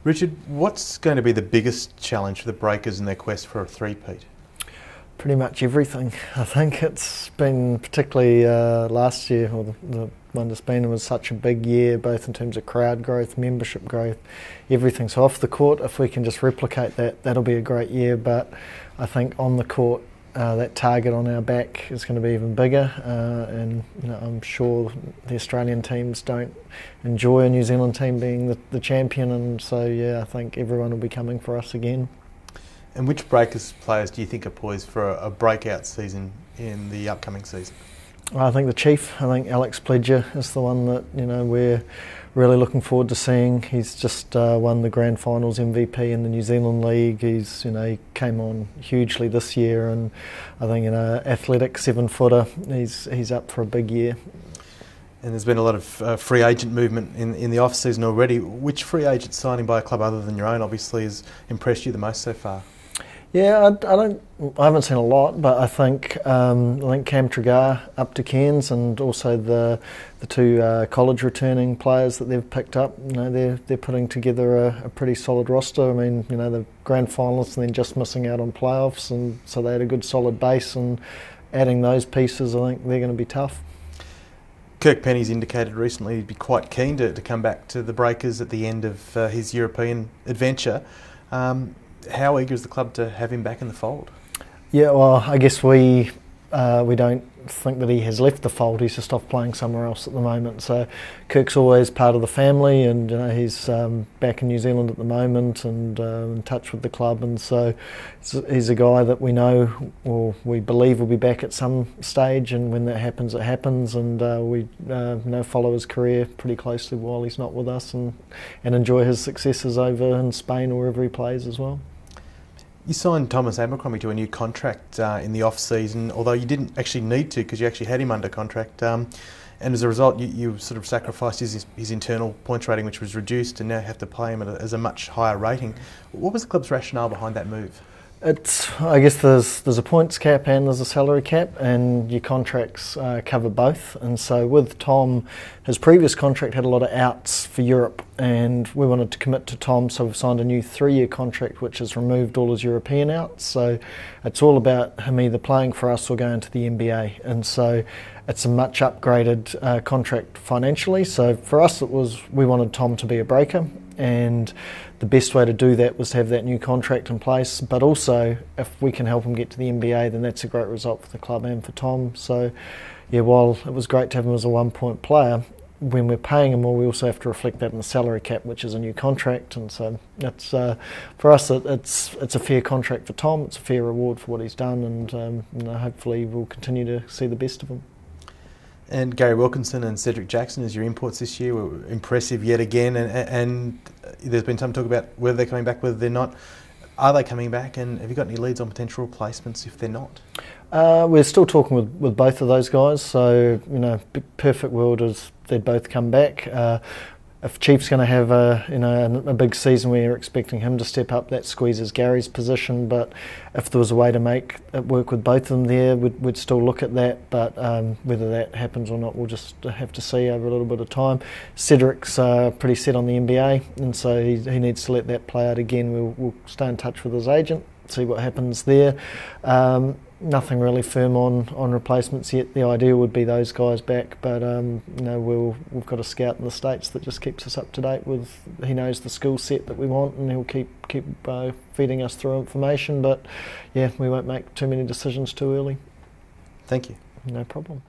Richard, what's going to be the biggest challenge for the Breakers in their quest for a three-peat? Pretty much everything. I think it's been particularly last year, or the one that's been, it was such a big year, both in terms of crowd growth, membership growth, everything. So off the court, if we can just replicate that, that'll be a great year. But I think on the court, that target on our back is going to be even bigger, and I'm sure the Australian teams don't enjoy a New Zealand team being the champion, and so I think everyone will be coming for us again. And which Breakers players do you think are poised for a breakout season in the upcoming season? I think the Chief. I think Alex Pledger is the one that we're really looking forward to seeing. He's just won the Grand Finals MVP in the New Zealand League. He came on hugely this year, and I think athletic 7-footer. He's up for a big year. And there's been a lot of free agent movement in the off season already. Which free agent signing by a club other than your own obviously has impressed you the most so far? Yeah, I haven't seen a lot, but I think Cam Tregar up to Cairns, and also the two college returning players that they've picked up. They're putting together a pretty solid roster. I mean, the grand finalists and then just missing out on playoffs, and so they had a good solid base. And adding those pieces, I think they're going to be tough. Kirk Penny's indicated recently he'd be quite keen to come back to the Breakers at the end of his European adventure. How eager is the club to have him back in the fold? Yeah, well, I guess we don't think that he has left the fold. He's just off playing somewhere else at the moment. So Kirk's always part of the family, and he's back in New Zealand at the moment, and in touch with the club. And so he's a guy that we know, or we believe, will be back at some stage. And when that happens, it happens. And we follow his career pretty closely while he's not with us, and enjoy his successes over in Spain or wherever he plays as well. You signed Thomas Abercrombie to a new contract in the off-season, although you didn't actually need to because you actually had him under contract. And as a result, you sort of sacrificed his internal points rating, which was reduced, and now have to play him as a much higher rating. What was the club's rationale behind that move? I guess there's a points cap and there's a salary cap, and your contracts cover both. And so with Tom, his previous contract had a lot of outs for Europe, and we wanted to commit to Tom, so we've signed a new 3-year contract which has removed all his European outs. So it's all about him either playing for us or going to the NBA, and so it's a much upgraded contract financially. So for us, we wanted Tom to be a breaker, and the best way to do that was to have that new contract in place. But also, if we can help him get to the NBA, then that's a great result for the club and for Tom. So, while it was great to have him as a one-point player, when we're paying him more, we also have to reflect that in the salary cap, which is a new contract. And so that's for us, it's a fair contract for Tom. It's a fair reward for what he's done, and hopefully we'll continue to see the best of him. And Gary Wilkinson and Cedric Jackson as your imports this year were impressive yet again, and there's been some talk about whether they're coming back, whether they're not. Are they coming back, and have you got any leads on potential replacements if they're not? We're still talking with both of those guys, so perfect world is they'd both come back. If Chief's going to have a big season, we're expecting him to step up. That squeezes Gary's position, but if there was a way to make it work with both of them there, we'd still look at that. But whether that happens or not, we'll just have to see over a little bit of time. Cedric's pretty set on the NBA, and so he needs to let that play out again. We'll stay in touch with his agent, see what happens there. Nothing really firm on replacements yet. The ideal would be those guys back, but we've got a scout in the States that just keeps us up to date with. He knows the skill set that we want, and he'll keep feeding us through information. But we won't make too many decisions too early. Thank you. No problem.